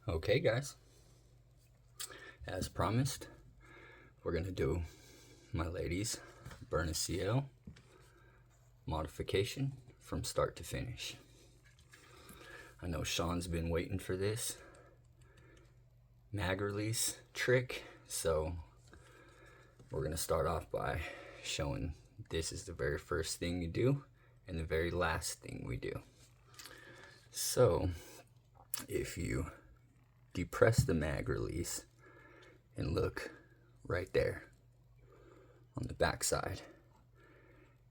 Okay guys, as promised, we're gonna do my lady's Byrna CL modification from start to finish. I know Sean's been waiting for this mag release trick, so we're gonna start off by showing this is the very first thing you do and the very last thing we do. So if you depress the mag release and look right there on the back side,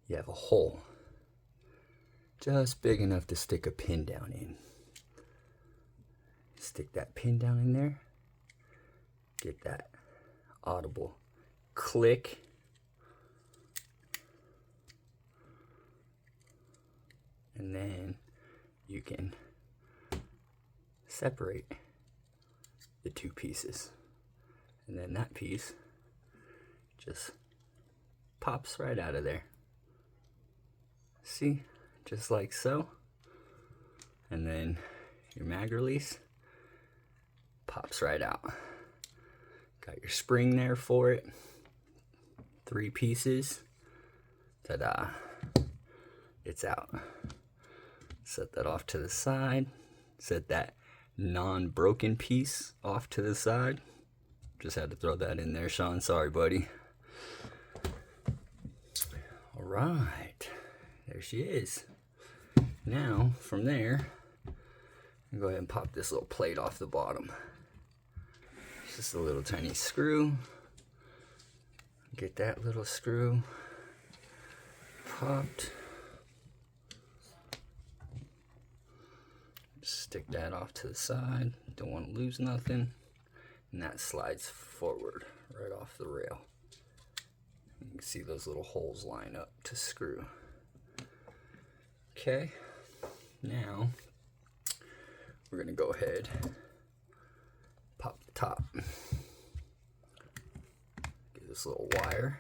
you have a hole just big enough to stick a pin down in. Stick that pin down in there, get that audible click, and then you can separate the two pieces, and then that piece just pops right out of there. See, just like so. And then your mag release pops right out. Got your spring there for it. 3 pieces. Ta-da! It's out. Set that off to the side. Set that non-broken piece off to the side. Just had to throw that in there, Sean. Sorry, buddy. All right, there she is. Now, from there, go ahead and pop this little plate off the bottom. It's just a little tiny screw. Get that little screw popped. Stick that off to the side. Don't want to lose nothing. And that slides forward right off the rail. You can see those little holes line up to screw. Okay, now we're gonna go ahead, pop the top. Get this little wire,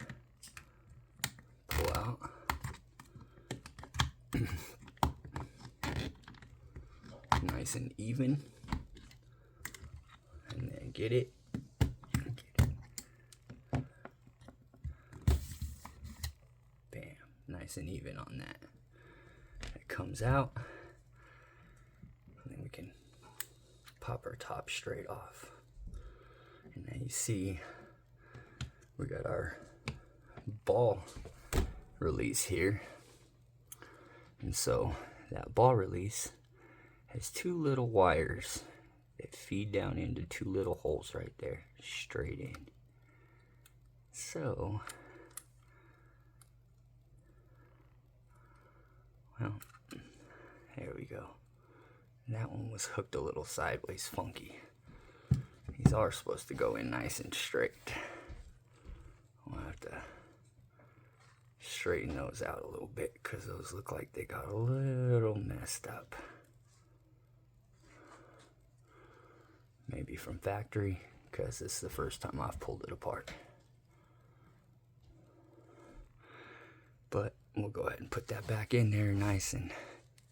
pull out. Nice and even, and then get it. Bam, nice and even on that. It comes out, and then we can pop our top straight off. And then you see we got our ball release here, and so that ball release has 2 little wires that feed down into 2 little holes right there, straight in. So, well, there we go. That one was hooked a little sideways funky. These are supposed to go in nice and straight. I'll have to straighten those out a little bit because those look like they got a little messed up. Maybe from factory, because this is the first time I've pulled it apart. But we'll go ahead and put that back in there nice and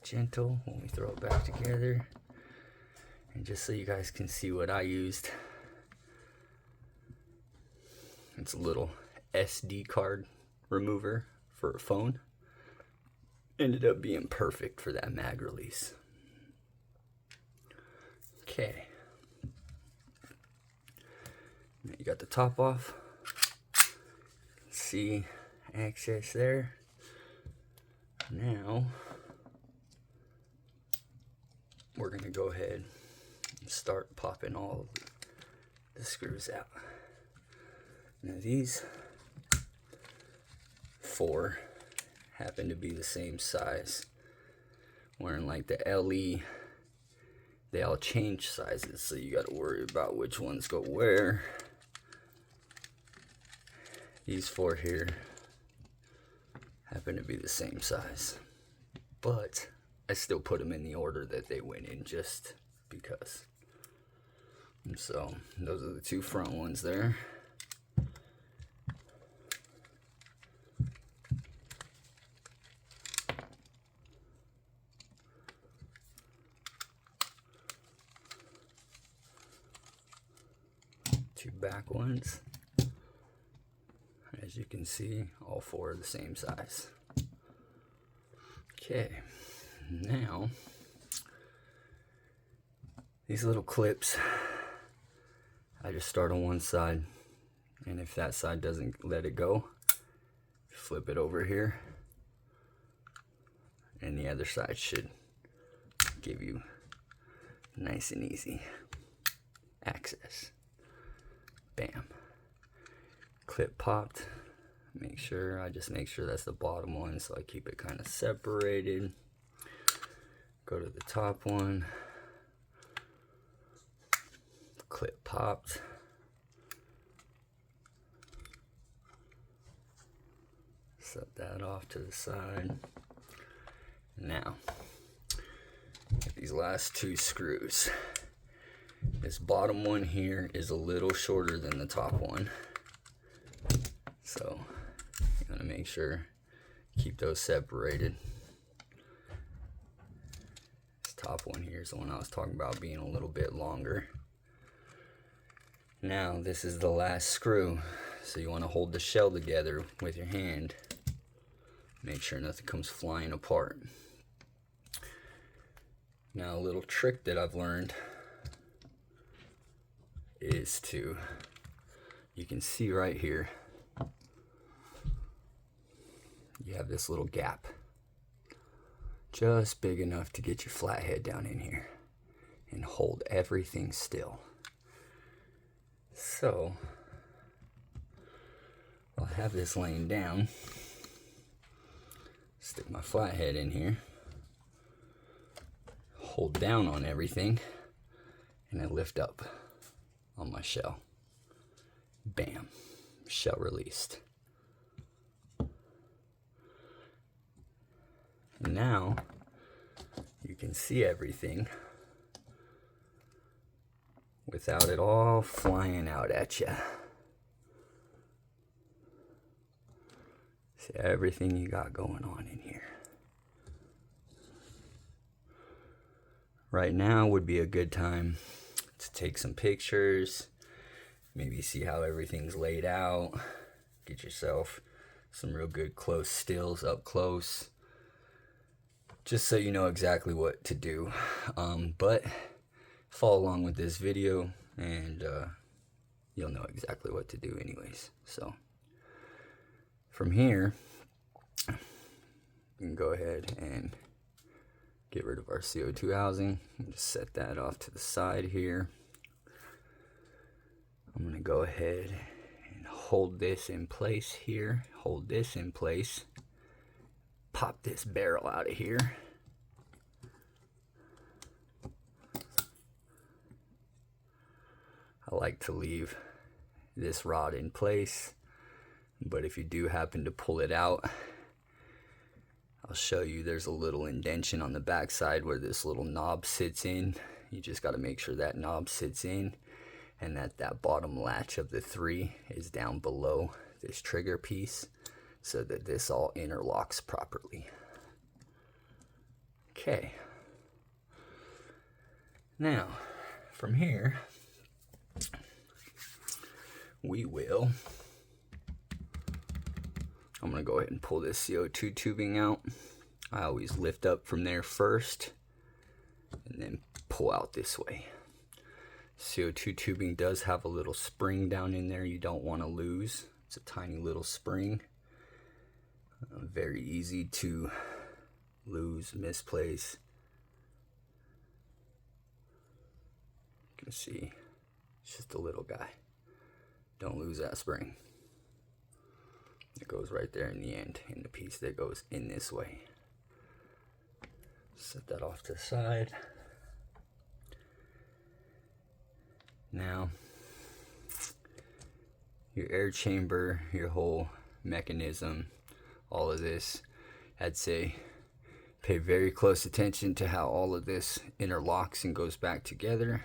gentle when we throw it back together. And just so you guys can see what I used, it's a little SD card remover for a phone. Ended up being perfect for that mag release. Okay. You got the top off. See access there. Now we're gonna go ahead and start popping all of the screws out. Now these 4 happen to be the same size. Wearing like the LE, they all change sizes, so you got to worry about which ones go where. These 4 here happen to be the same size, but I still put them in the order that they went in just because. And so those are the 2 front ones there. 2 back ones. As you can see, all 4 are the same size. Okay, now these little clips, I just start on one side, and if that side doesn't let it go, flip it over here, and the other side should give you nice and easy access. Bam. Clip popped. I just make sure that's the bottom one, so I keep it kind of separated. Go to the top one. Clip popped. Set that off to the side. Now, these last 2 screws. This bottom one here is a little shorter than the top one. So, you want to make sure, keep those separated. This top one here is the one I was talking about being a little bit longer. Now, this is the last screw. So you want to hold the shell together with your hand. Make sure nothing comes flying apart. Now, a little trick that I've learned is you can see right here, you have this little gap, just big enough to get your flathead down in here and hold everything still. So, I'll have this laying down, stick my flathead in here, hold down on everything, and then lift up on my shell. Bam, shell released. And now you can see everything without it all flying out at you. See everything you got going on in here. Right now would be a good time to take some pictures, maybe see how everything's laid out, get yourself some real good close stills up close, just so you know exactly what to do. But follow along with this video and you'll know exactly what to do anyways. So from here, we can go ahead and get rid of our CO2 housing. Just set that off to the side here. I'm going to go ahead and hold this in place here. Hold this in place. Pop this barrel out of here. I like to leave this rod in place, but if you do happen to pull it out, I'll show you there's a little indentation on the back side where this little knob sits in. You just got to make sure that knob sits in and that bottom latch of the 3 is down below this trigger piece so that this all interlocks properly. Okay. Now, from here, I'm going to go ahead and pull this CO2 tubing out. I always lift up from there first and then pull out this way. CO2 tubing does have a little spring down in there you don't want to lose. It's a tiny little spring. Very easy to lose, misplace. You can see it's just a little guy. Don't lose that spring. It goes right there in the end, in the piece that goes in this way. Set that off to the side. Now, your air chamber, your whole mechanism, all of this, I'd say pay very close attention to how all of this interlocks and goes back together.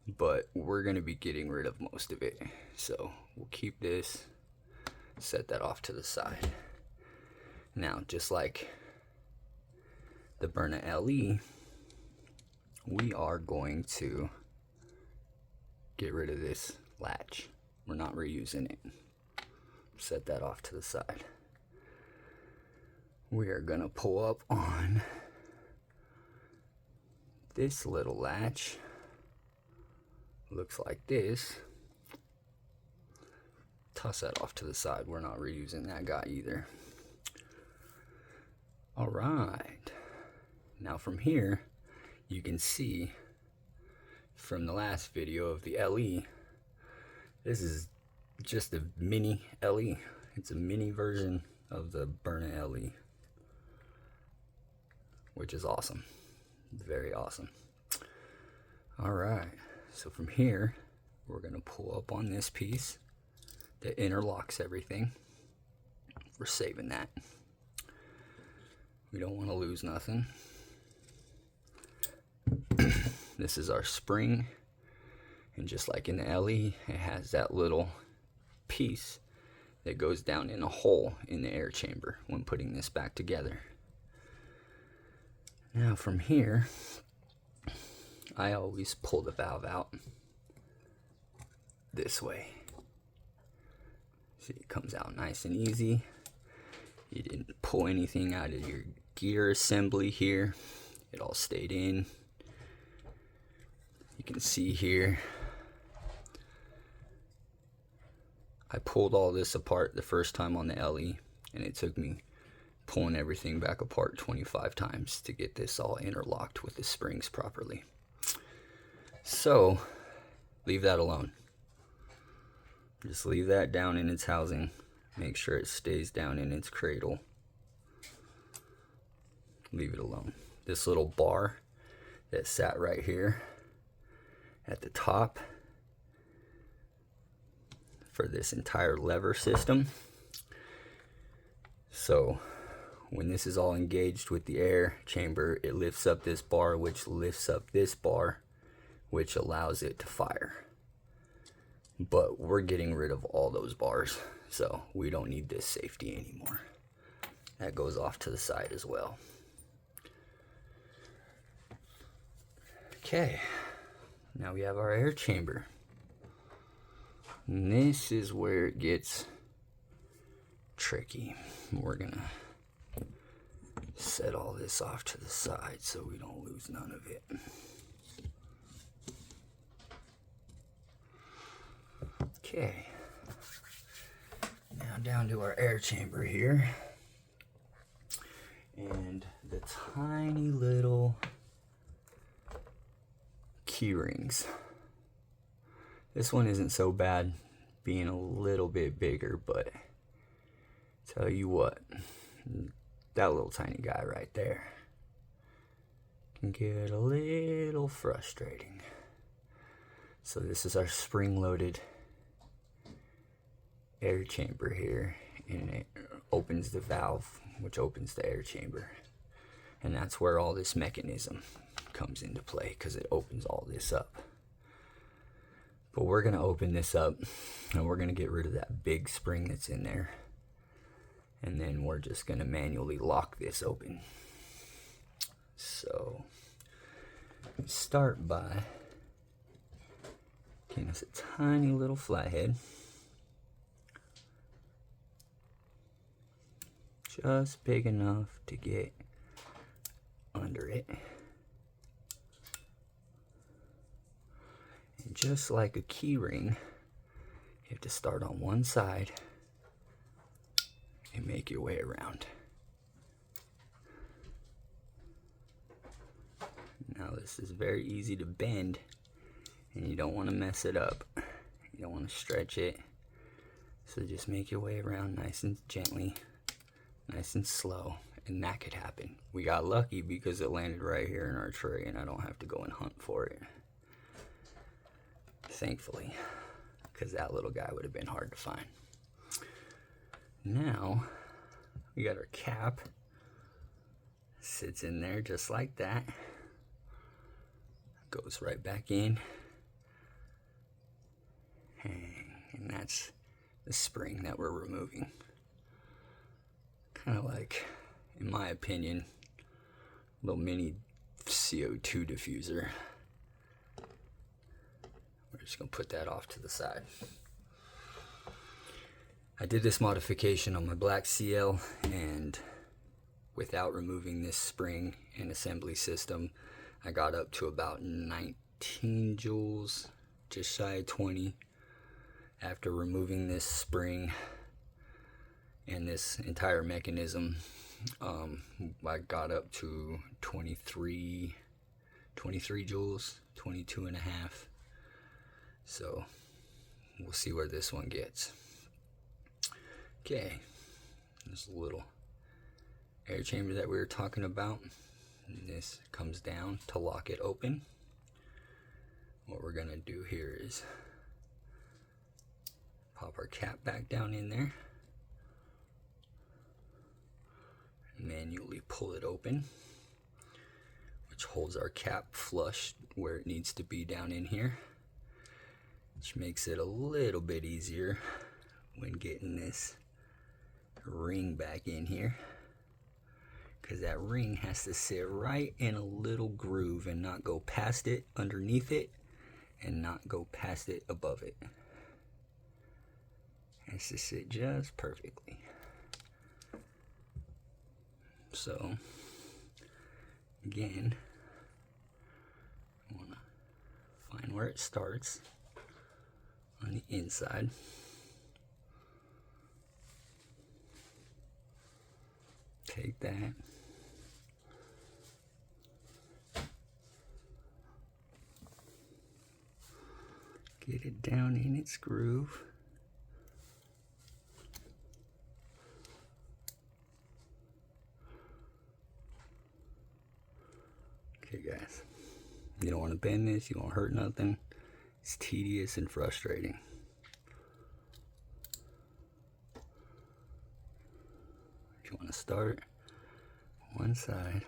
But we're going to be getting rid of most of it. So we'll keep this, set that off to the side. Now, just like the Byrna LE, we are going to get rid of this latch. We're not reusing it. Set that off to the side. We are gonna pull up on this little latch. Looks like this. Toss that off to the side. We're not reusing that guy either. All right. Now from here, you can see from the last video of the LE, this is just a mini LE. It's a mini version of the Byrna LE, which is awesome. Very awesome. All right. So from here, we're going to pull up on this piece that interlocks everything. We're saving that. We don't want to lose nothing. This is our spring, and just like in the LE, it has that little piece that goes down in a hole in the air chamber when putting this back together. Now from here, I always pull the valve out this way. See, it comes out nice and easy. You didn't pull anything out of your gear assembly here. It all stayed in. You can see here, I pulled all this apart the first time on the LE, and it took me pulling everything back apart 25 times to get this all interlocked with the springs properly. So, leave that alone. Just leave that down in its housing. Make sure it stays down in its cradle. Leave it alone. This little bar that sat right here at the top for this entire lever system. So when this is all engaged with the air chamber, it lifts up this bar, which lifts up this bar, which allows it to fire. But we're getting rid of all those bars, so we don't need this safety anymore. That goes off to the side as well. Okay, now we have our air chamber. And this is where it gets tricky. We're gonna set all this off to the side so we don't lose none of it. Okay, now down to our air chamber here, and the tiny little key rings. This one isn't so bad, being a little bit bigger, but tell you what, that little tiny guy right there can get a little frustrating. So this is our spring-loaded air chamber here, and it opens the valve which opens the air chamber, and that's where all this mechanism comes into play, because it opens all this up. But we're going to open this up, and we're going to get rid of that big spring that's in there, and then we're just going to manually lock this open. So start by getting us a tiny little flathead, just big enough to get under it. And just like a key ring, you have to start on one side and make your way around. Now this is very easy to bend, and you don't want to mess it up. You don't want to stretch it. So just make your way around nice and gently, nice and slow, and that could happen. We got lucky because it landed right here in our tray, and I don't have to go and hunt for it. Thankfully, because that little guy would have been hard to find. Now, we got our cap. Sits in there just like that. Goes right back in. And that's the spring that we're removing. Kind of like, in my opinion, a little mini CO2 diffuser. We're just gonna put that off to the side. I did this modification on my black CL, and without removing this spring and assembly system, I got up to about 19 joules, just shy of 20. After removing this spring and this entire mechanism, I got up to 23 joules, 22 and a half. So we'll see where this one gets. Okay, this little air chamber that we were talking about, and this comes down to lock it open. What we're gonna do here is pop our cap back down in there, manually pull it open, which holds our cap flush where it needs to be down in here, which makes it a little bit easier when getting this ring back in here, because that ring has to sit right in a little groove and not go past it, underneath it, and not go past it, above it. It has to sit just perfectly. So again, I want to find where it starts on the inside. Take that, get it down in its groove. Okay guys, you don't want to bend this, you won't hurt nothing. It's tedious and frustrating. You want to start one side,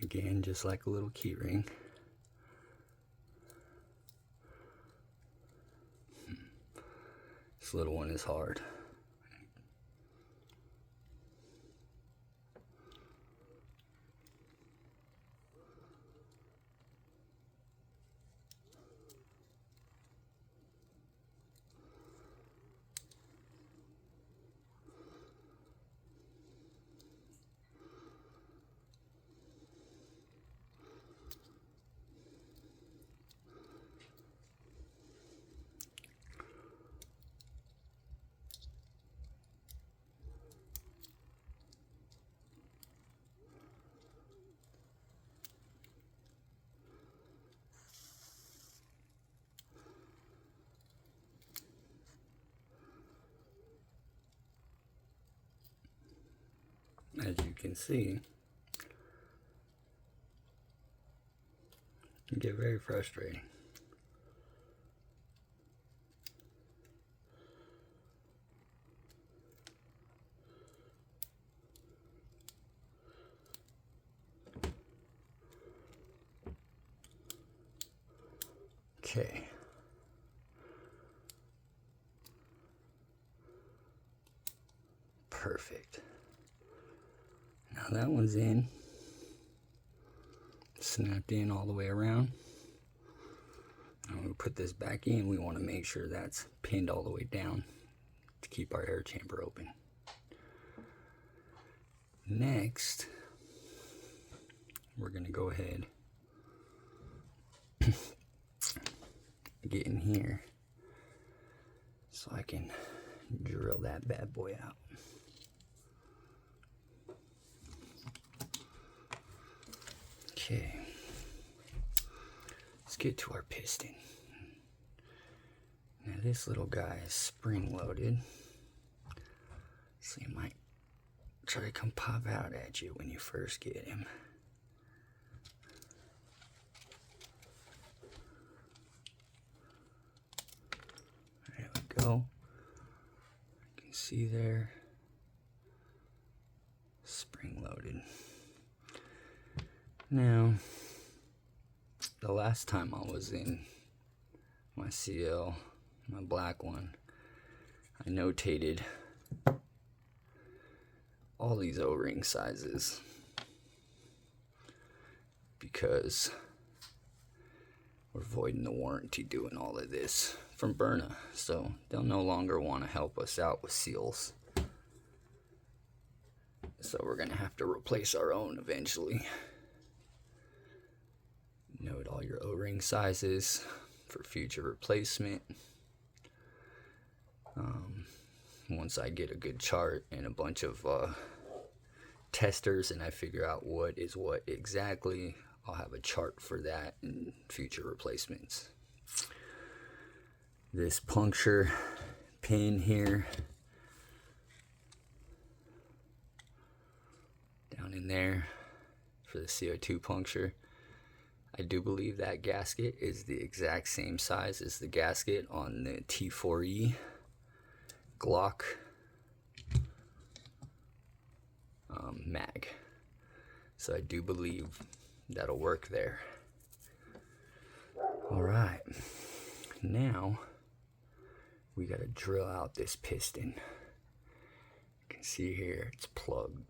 again just like a little key ring. This little one is hard. As you can see, it can get very frustrating. Okay. Perfect. Now that one's in, snapped in all the way around. Now when we put this back in, we want to make sure that's pinned all the way down to keep our air chamber open. Next, we're going to go ahead get in here so I can drill that bad boy out. Okay, let's get to our piston. Now this little guy is spring loaded, so he might try to come pop out at you when you first get him. There we go. You can see there, spring loaded. Now, the last time I was in my CL, my black one, I notated all these O-ring sizes because we're voiding the warranty doing all of this from Byrna, so they'll no longer want to help us out with seals. So we're gonna have to replace our own eventually. Note all your O-ring sizes for future replacement. Once I get a good chart and a bunch of testers and I figure out what is what exactly, I'll have a chart for that and future replacements. This puncture pin here, down in there for the CO2 puncture. I do believe that gasket is the exact same size as the gasket on the T4E Glock mag. So I do believe that'll work there. Alright, now we gotta drill out this piston. You can see here it's plugged.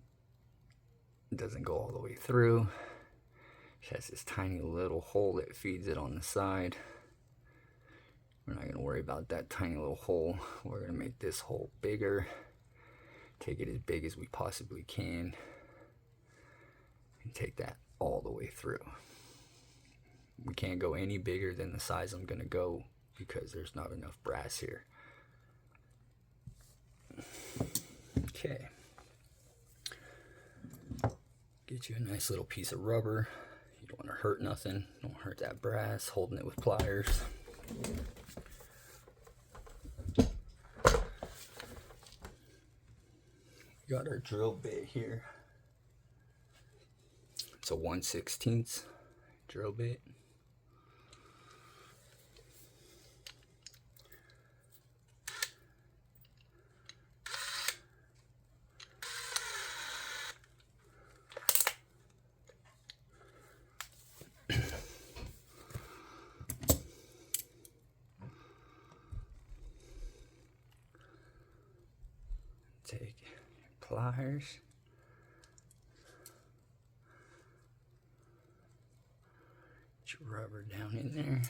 It doesn't go all the way through. It has this tiny little hole that feeds it on the side. We're not going to worry about that tiny little hole. We're going to make this hole bigger. Take it as big as we possibly can. And take that all the way through. We can't go any bigger than the size I'm going to go because there's not enough brass here. Okay. Get you a nice little piece of rubber. You don't want to hurt nothing. Don't hurt that brass. Holding it with pliers. Got our drill bit here. It's a 1/16 drill bit. Take pliers. Get your rubber down in there.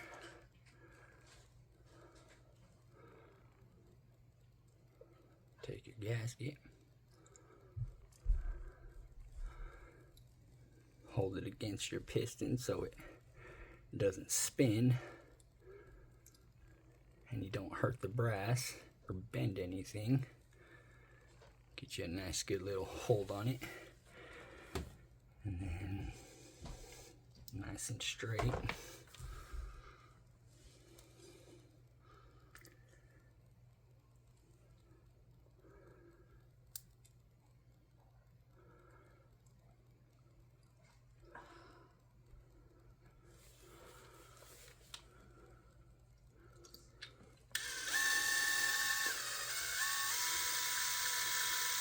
Take your gasket. Hold it against your piston so it doesn't spin and you don't hurt the brass or bend anything. Get you a nice good little hold on it, and then nice and straight.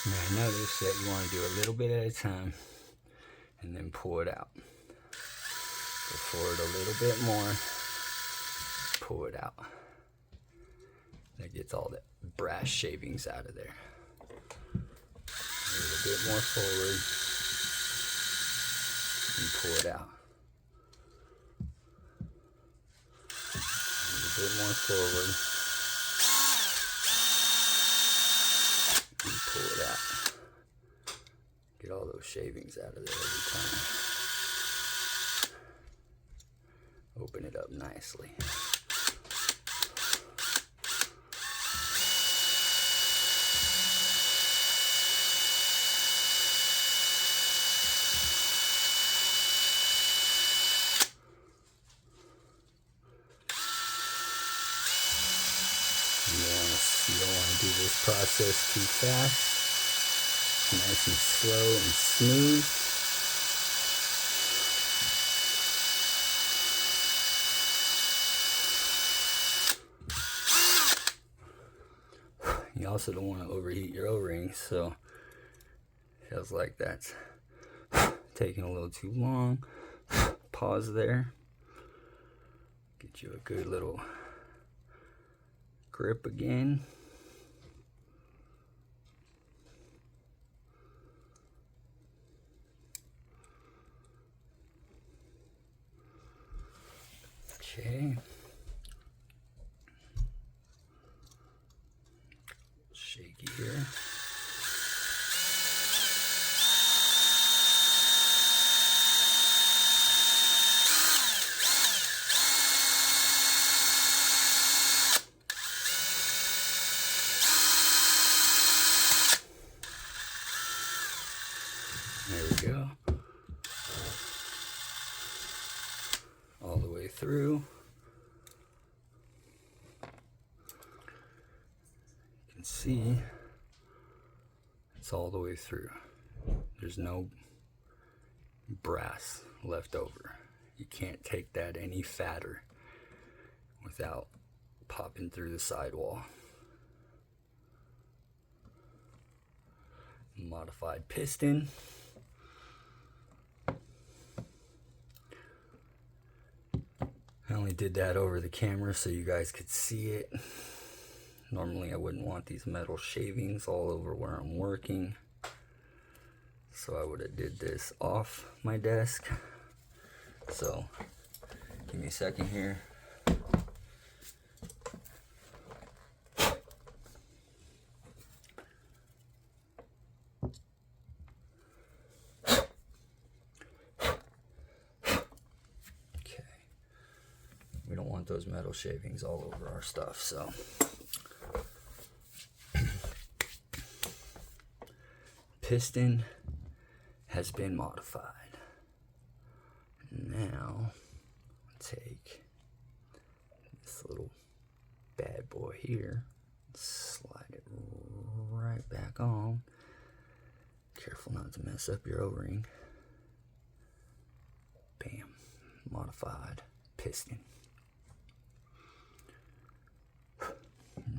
Now notice that you want to do a little bit at a time and then pull it out. Go forward a little bit more, pull it out. That gets all the brass shavings out of there. A little bit more forward and pull it out. A little bit more forward. Pull it out. Get all those shavings out of there every time. Open it up nicely. You don't want to do this process too fast. Nice and slow and smooth. You also don't want to overheat your O-rings, so it feels like that's taking a little too long. Pause there. Get you a good little grip again. Okay. can see, it's all the way through. There's no brass left over. You can't take that any fatter without popping through the sidewall. Modified piston. I only did that over the camera so you guys could see it. Normally I wouldn't want these metal shavings all over where I'm working, so I would have did this off my desk. So give me a second here. We don't want those metal shavings all over our stuff, so. Piston has been modified. Now, take this little bad boy here, slide it right back on. Careful not to mess up your O-ring. Bam, modified piston.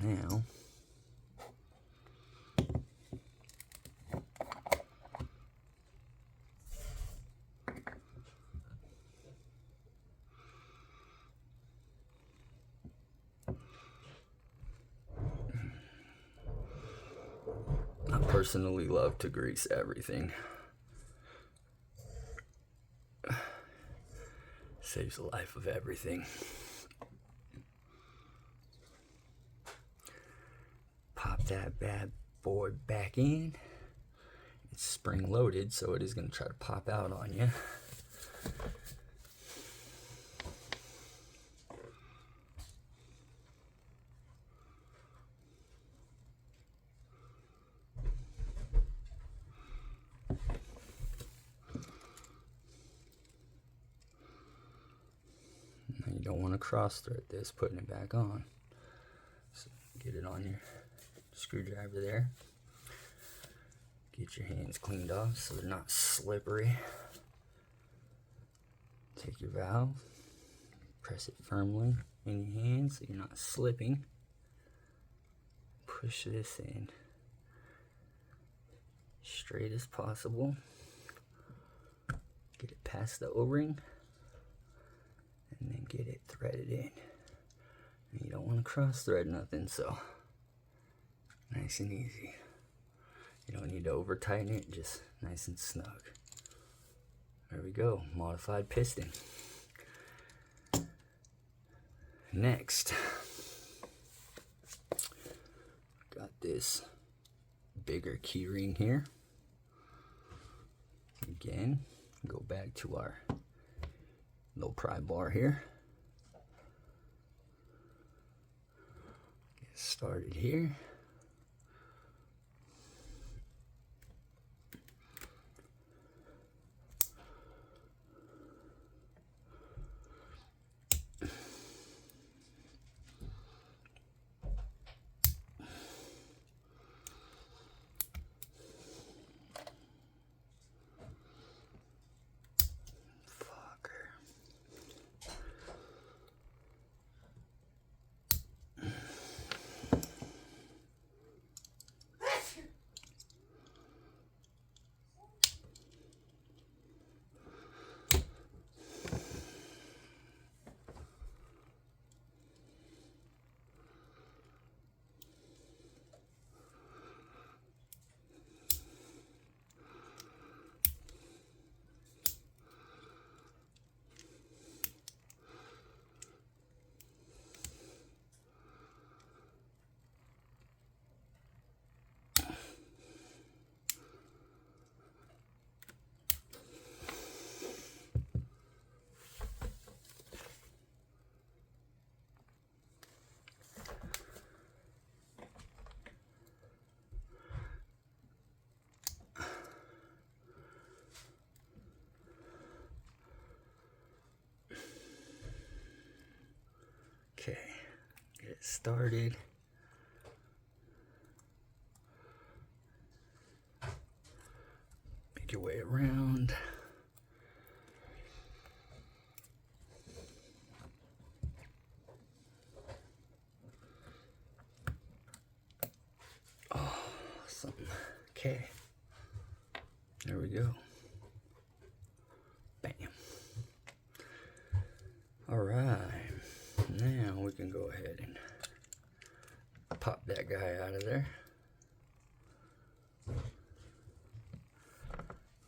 Now, I personally love to grease everything. Saves the life of everything. Pop that bad boy back in. It's spring loaded, so it is going to try to pop out on you. Now you don't want to cross thread this, putting it back on. So get it on your screwdriver there. Get your hands cleaned off so they're not slippery. Take your valve, press it firmly in your hand so you're not slipping. Push this in straight as possible. Get it past the O-ring and then get it threaded in. And you don't want to cross thread nothing, so nice and easy. You don't need to over tighten it, just nice and snug. There we go, modified piston. Next, got this bigger key ring here. Again, go back to our little pry bar here. Get started here. Okay, get it started. your way around. Awesome. Okay. There we go. Bam. All right. Now we can go ahead and pop that guy out of there.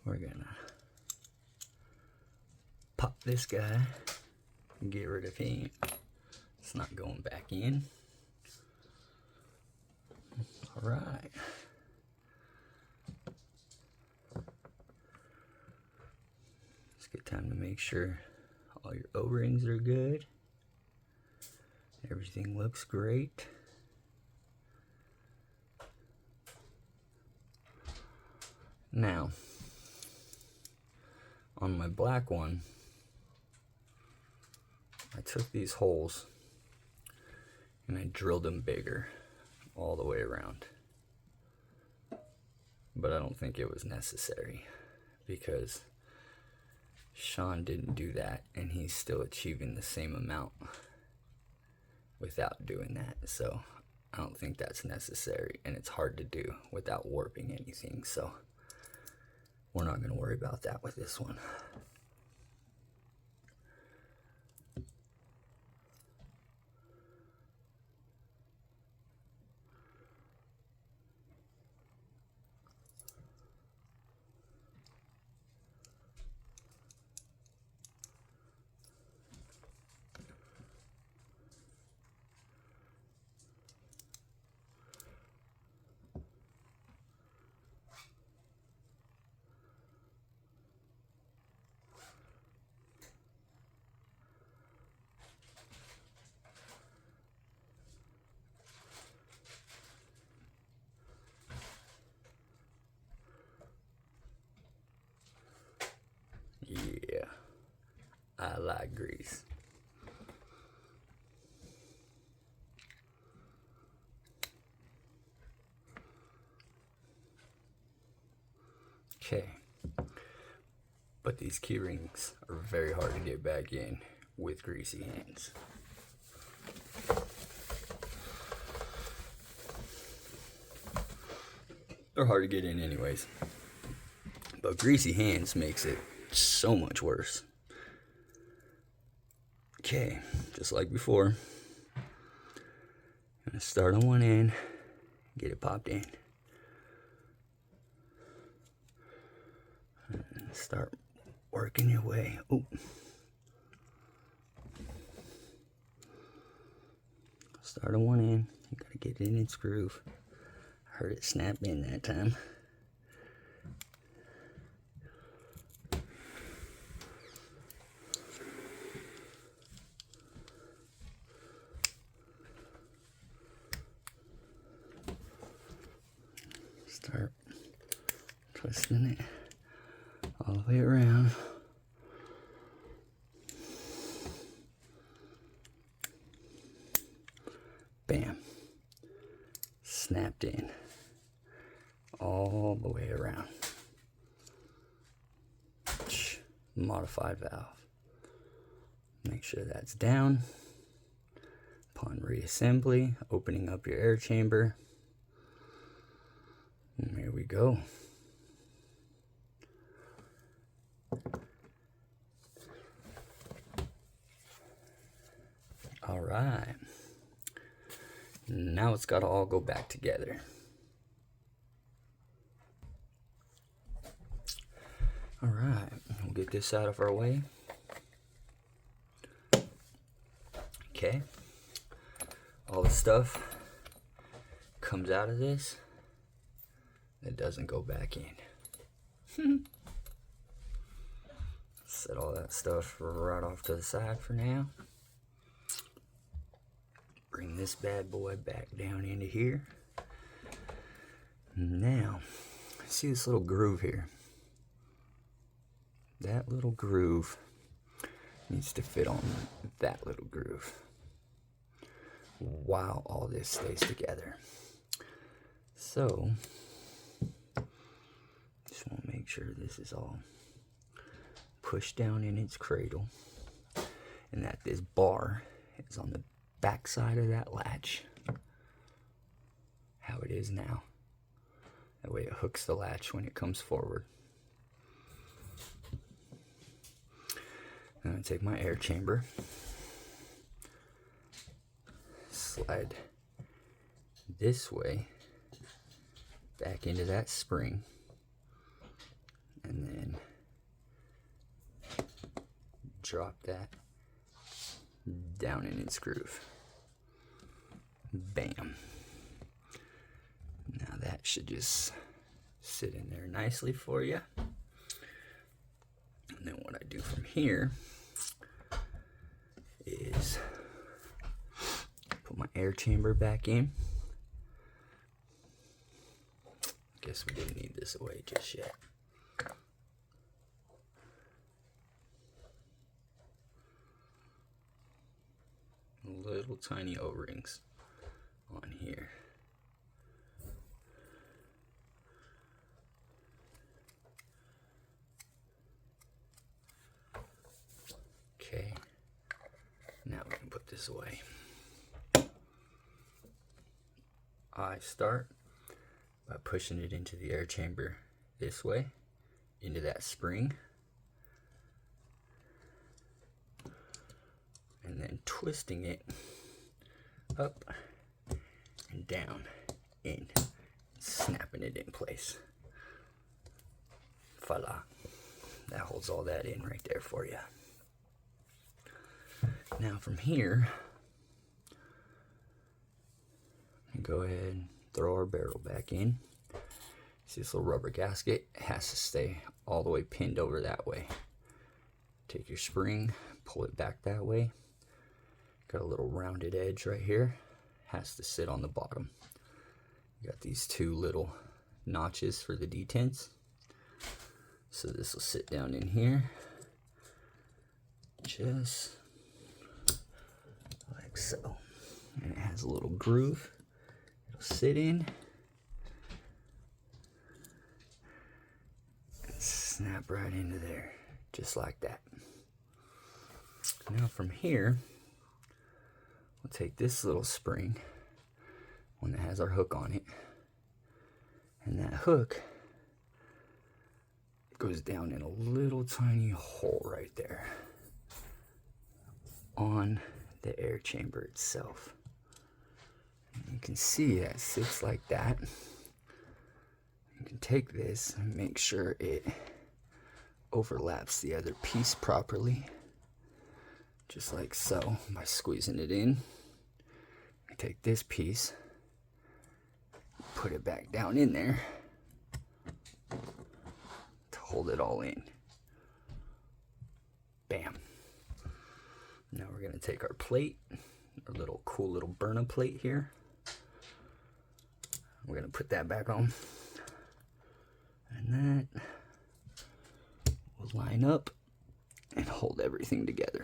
We're gonna pop this guy and get rid of him. It's not going back in. All right. It's a good time to make sure all your O-rings are good. Everything looks great. Now, on my black one, I took these holes and I drilled them bigger all the way around. But I don't think it was necessary because Sean didn't do that and he's still achieving the same amount without doing that. So I don't think that's necessary, and it's hard to do without warping anything. So we're not going to worry about that with this one. Yeah, I like grease. Okay, but these key rings are very hard to get back in with greasy hands. They're hard to get in anyways, but greasy hands makes it so much worse. Okay, just like before, I'm gonna start on one end, get it popped in, and start working your way. Oh, start on one end, you gotta get it in its groove. I heard it snap in that time. Start twisting it all the way around. Bam. Snapped in all the way around. Modified valve. Make sure that's down. Upon reassembly, opening up your air chamber. And there we go. All right. Now it's got to all go back together. All right, we'll get this out of our way. Okay. All the stuff comes out of this. It doesn't go back in. Set all that stuff right off to the side for now. Bring this bad boy back down into here. Now, see this little groove here? That little groove needs to fit on that little groove while all this stays together. So, Just want to make sure this is all pushed down in its cradle, and that this bar is on the back side of that latch, how it is now. That way it hooks the latch when it comes forward. I'm going to take my air chamber, slide this way back into that spring, and then drop that down in its groove. Bam. Now that should just sit in there nicely for you. And then what I do from here is put my air chamber back in. Guess we didn't need this away just yet. Little tiny O-rings on here. Okay, now we can put this away. I start by pushing it into the air chamber this way, into that spring, and then twisting it up and down in, snapping it in place. Voila. That holds all that in right there for you. Now from here, go ahead and throw our barrel back in. See this little rubber gasket? It has to stay all the way pinned over that way. Take your spring, pull it back that way. Got a little rounded edge right here. Has to sit on the bottom. You got these two little notches for the detents. So this will sit down in here. Just like so. And it has a little groove. It'll sit in. And snap right into there. Just like that. Now from here, we'll take this little spring, one that has our hook on it, and that hook goes down in a little tiny hole right there on the air chamber itself. And you can see that sits like that. You can take this and make sure it overlaps the other piece properly, just like so, by squeezing it in. I take this piece, put it back down in there to hold it all in. Bam. Now we're gonna take our plate, our little cool little Byrna plate here. We're gonna put that back on, and that will line up and hold everything together.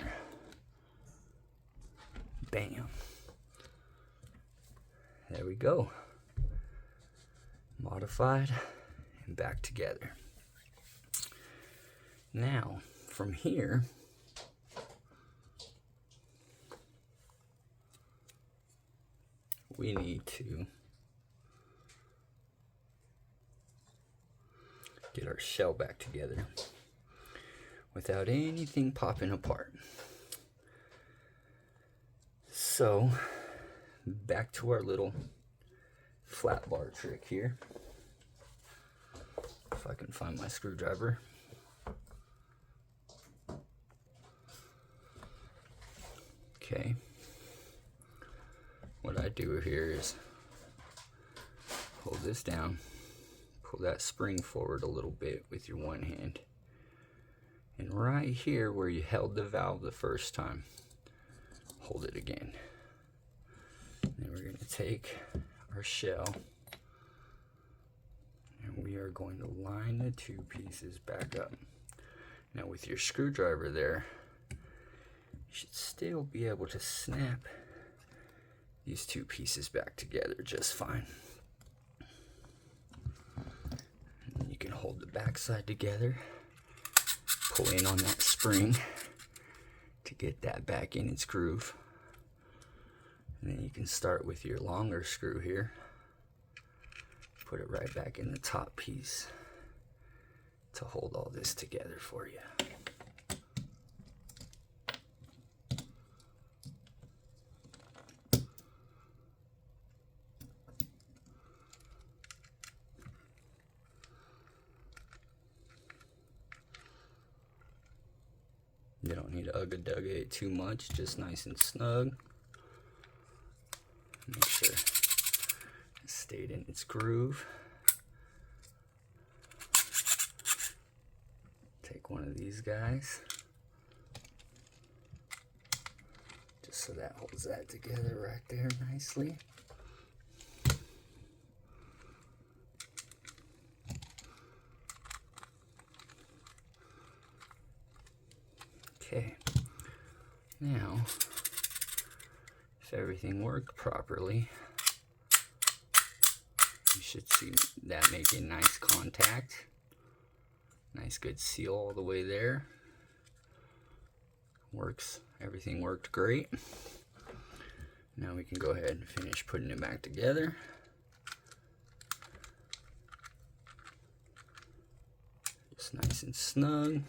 Bam. There we go. Modified and back together. Now, from here, we need to get our shell back together without anything popping apart. So, back to our little flat bar trick here. If I can find my screwdriver. Okay. What I do here is hold this down, pull that spring forward a little bit with your one hand, and right here where you held the valve the first time, hold it again. Then we're going to take our shell and we are going to line the two pieces back up. Now with your screwdriver there, you should still be able to snap these two pieces back together just fine. And you can hold the back side together, pull in on that spring to get that back in its groove. And then you can start with your longer screw here, put it right back in the top piece to hold all this together for you. You don't need to ugga-dugga it too much, just nice and snug. Make sure it stayed in its groove. Take one of these guys, just so that holds that together right there nicely. Okay, now if everything worked properly, you should see that making nice contact. Nice good seal all the way there. Works, everything worked great. Now we can go ahead and finish putting it back together. Just nice and snug.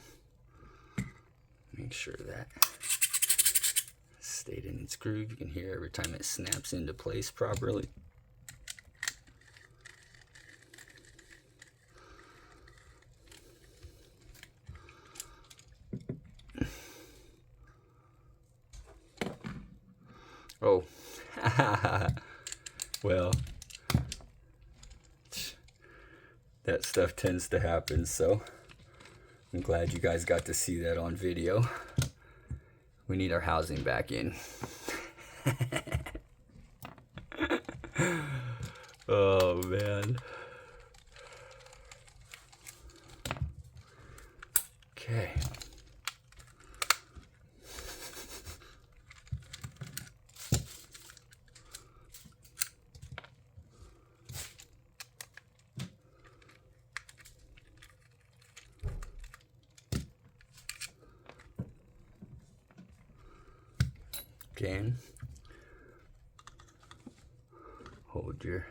Make sure that stayed in its groove. You can hear every time it snaps into place properly. Oh, well, that stuff tends to happen, so I'm glad you guys got to see that on video. We need our housing back in. Oh, man. Okay. Again, hold your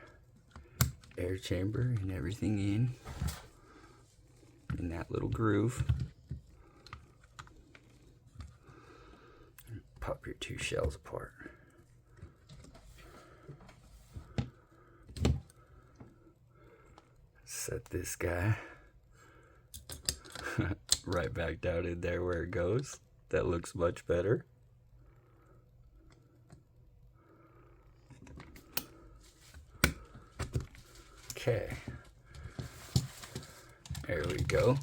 air chamber and everything in that little groove. Pop your two shells apart. Set this guy right back down in there where it goes. That looks much better. Okay, there we go.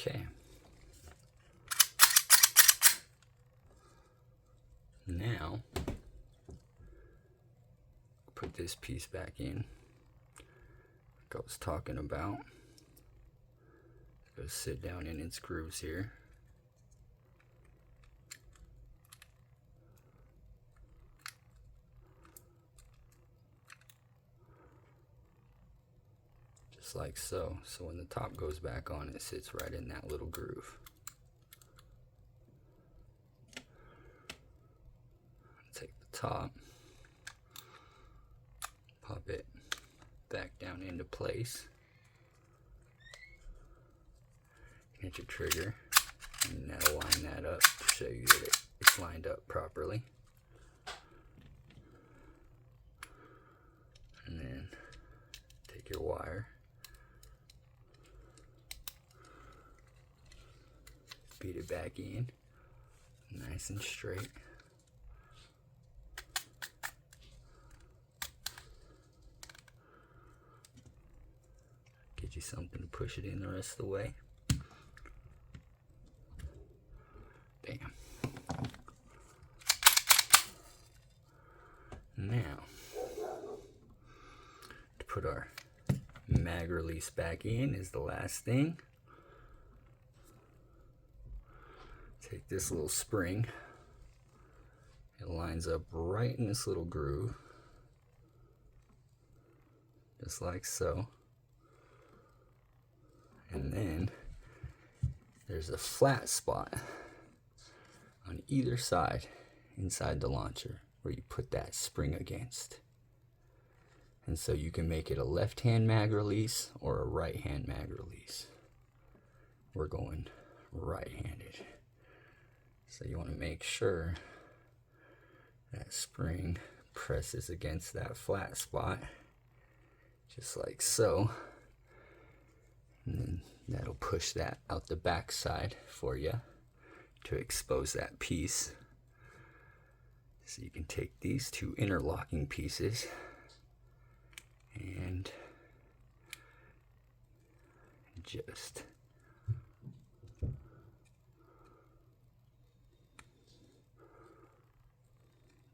Okay. Now, put this piece back in. Like I was talking about. Go sit down in its grooves here. Just like so. So when the top goes back on, it sits right in that little groove. top, pop it back down into place, get your trigger, and now line that up to show you that it's lined up properly. And then take your wire, beat it back in, nice and straight. Get you something to push it in the rest of the way. Bam. Now, to put our mag release back in is the last thing. Take this little spring. It lines up right in this little groove, just like so. And then there's a flat spot on either side inside the launcher where you put that spring against. And so you can make it a left-hand mag release or a right-hand mag release. We're going right-handed. So you want to make sure that spring presses against that flat spot, just like so. And then that'll push that out the back side for you to expose that piece. So you can take these two interlocking pieces and just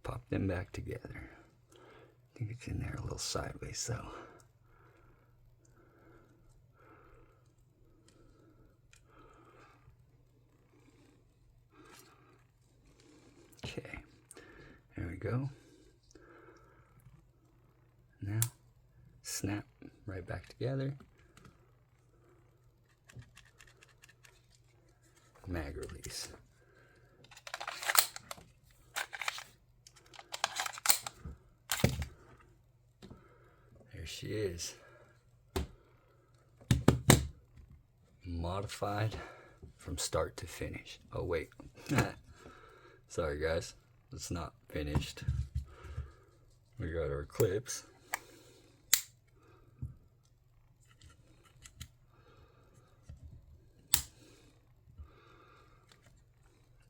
pop them back together. I think it's in there a little sideways though. Okay, there we go. Now, snap right back together. Mag release. There she is. Modified from start to finish. Oh wait. Sorry guys, it's not finished. We got our clips.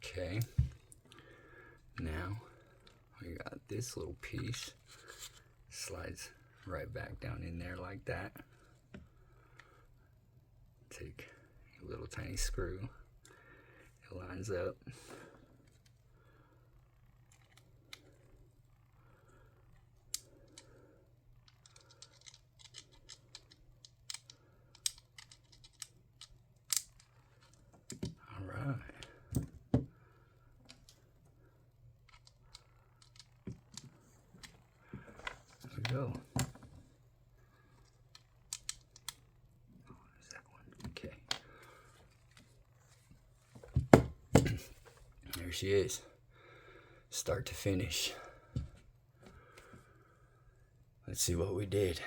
Okay, now we got this little piece, slides right back down in there like that. Take a little tiny screw, it lines up. Go. Oh, there's that one. Okay. There she is. Start to finish. Let's see what we did.